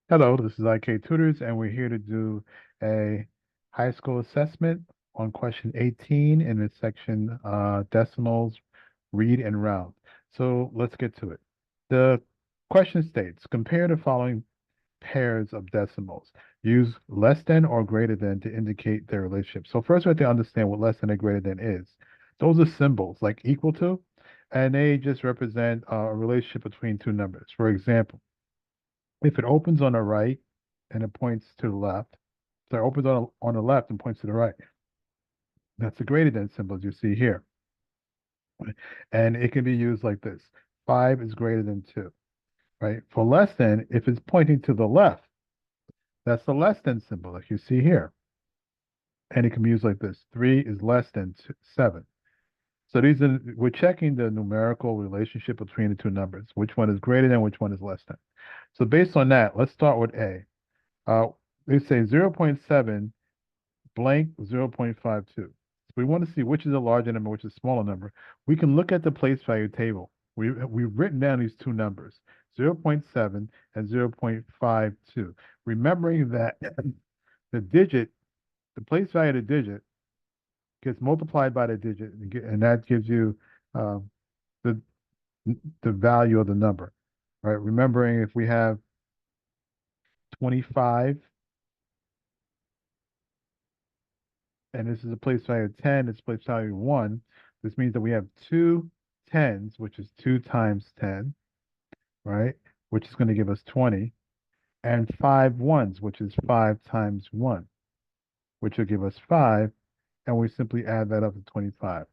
Hello, this is IK Tutors, and we're here to do a high school assessment on question 18 in the section decimals, read and round. So let's get to it. The question states, compare the following pairs of decimals. Use less than or greater than to indicate their relationship. So first we have to understand what less than or greater than is. Those are symbols like equal to, and they just represent a relationship between two numbers. For example, if it opens on the right and it points to the left, so it opens on the left and points to the right, that's the greater than symbol as you see here. And it can be used like this. 5 is greater than 2, right? For less than, if it's pointing to the left, that's the less than symbol like you see here. And it can be used like this. 3 is less than 7. So we're checking the numerical relationship between the two numbers. Which one is greater than, which one is less than. So based on that, let's start with A. Uh, they say 0.7 blank 0.52. So we want to see which is a larger number, which is a smaller number. We can look at the place value table. We've written down these two numbers, 0.7 and 0.52. Remembering that the digit, the place value of the digit gets multiplied by the digit, and that gives you uh, the the value of the number, right? Remembering if we have 25 and this is a place value of 10, it's place value of 1. This means that we have two tens, which is 2 times 10, right? Which is going to give us 20, and 5 ones, which is 5 times 1, which will give us 5, and we simply add that up to 25.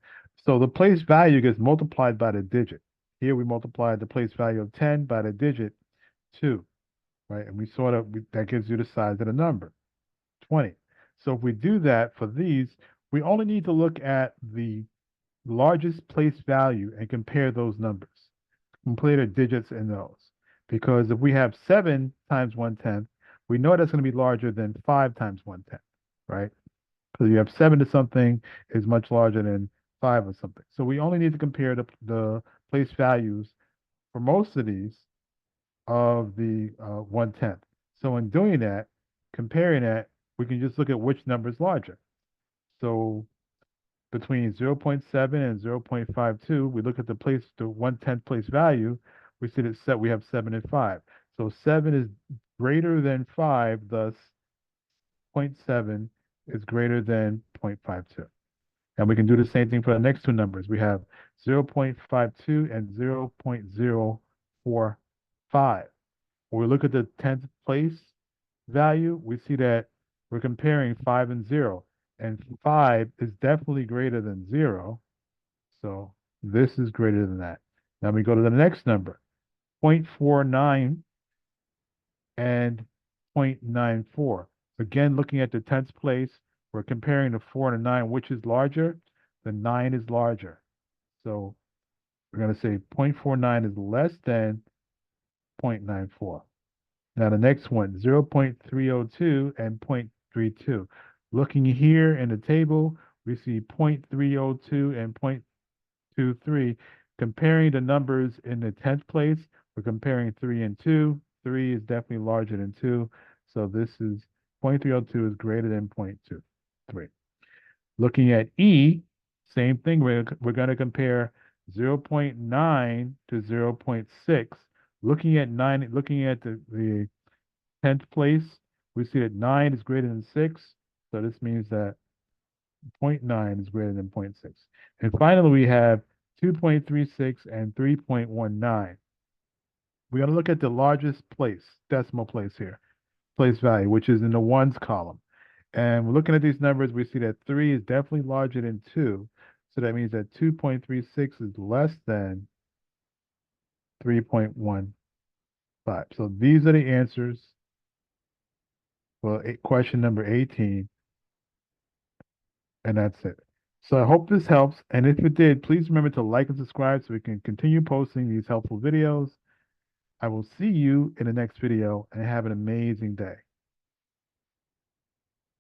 So the place value gets multiplied by the digit. Here we multiplied the place value of 10 by the digit 2, right? And that gives you the size of the number, 20. So if we do that for these, we only need to look at the largest place value and compare those numbers. Compare the digits in those. Because if we have 7 times 1/10, we know that's going to be larger than 5 times 1/10, right? Because you have 7 to something is much larger than 5 or something. So we only need to compare the place values for most of these of the 1/10. So in doing that, comparing that, we can just look at which number is larger. So between 0.7 and 0.52, we look at the 1/10 place value, we see that we have 7 and 5. So 7 is greater than 5, thus 0.7 is greater than 0.52. And we can do the same thing for the next two numbers. We have 0.52 and 0.045. When we look at the 10th place value, we see that we're comparing 5 and 0. And 5 is definitely greater than 0. So this is greater than that. Now we go to the next number, 0.49 and 0.94. Again, looking at the 10th place, we're comparing the 4 and the 9. Which is larger? The 9 is larger. So we're going to say 0.49 is less than 0.94. Now the next one, 0.302 and 0.32. Looking here in the table, we see 0.302 and 0.23. Comparing the numbers in the 10th place, we're comparing 3 and 2. 3 is definitely larger than 2. So this is 0.302 is greater than 0.23. Looking at E, same thing. We're going to compare 0.9 to 0.6. Looking at the 10th place, we see that 9 is greater than 6. So this means that 0.9 is greater than 0.6. And finally, we have 2.36 and 3.19. We're going to look at the largest decimal place here, place value, which is in the ones column. And we're looking at these numbers, we see that 3 is definitely larger than 2. So that means that 2.36 is less than 3.15. So these are the answers for question number 18. And that's it. So I hope this helps. And if it did, please remember to like and subscribe so we can continue posting these helpful videos. I will see you in the next video and have an amazing day.